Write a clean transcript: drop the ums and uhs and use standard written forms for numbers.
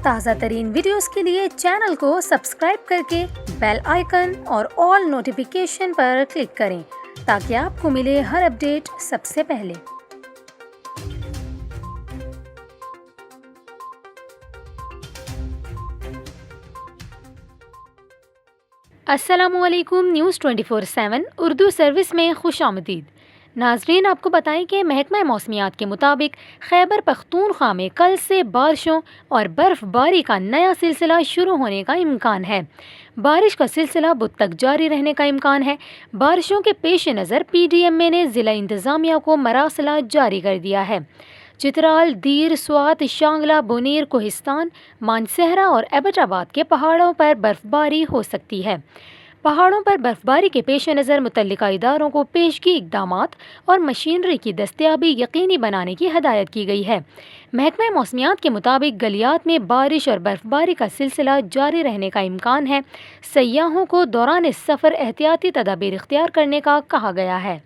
تازہ ترین ویڈیوز کے لیے چینل کو سبسکرائب کر کے بیل آئیکن اور آل نوٹیفیکیشن پر کلک کریں تاکہ آپ کو ملے ہر اپڈیٹ سب سے پہلے۔ السلام علیکم، نیوز 24/7 اردو سروس میں خوش آمدید۔ ناظرین، آپ کو بتائیں کہ محکمہ موسمیات کے مطابق خیبر پختونخوا میں کل سے بارشوں اور برف باری کا نیا سلسلہ شروع ہونے کا امکان ہے۔ بارش کا سلسلہ بدھ تک جاری رہنے کا امکان ہے۔ بارشوں کے پیش نظر پی ڈی ایم اے نے ضلع انتظامیہ کو مراسلہ جاری کر دیا ہے۔ چترال، دیر، سوات، شانگلہ، بونیر، کوہستان، مانسہرہ اور ایبٹ آباد کے پہاڑوں پر برف باری ہو سکتی ہے۔ پہاڑوں پر برف باری کے پیش نظر متعلقہ اداروں کو پیشگی اقدامات اور مشینری کی دستیابی یقینی بنانے کی ہدایت کی گئی ہے۔ محکمہ موسمیات کے مطابق گلیات میں بارش اور برف باری کا سلسلہ جاری رہنے کا امکان ہے۔ سیاحوں کو دوران سفر احتیاطی تدابیر اختیار کرنے کا کہا گیا ہے۔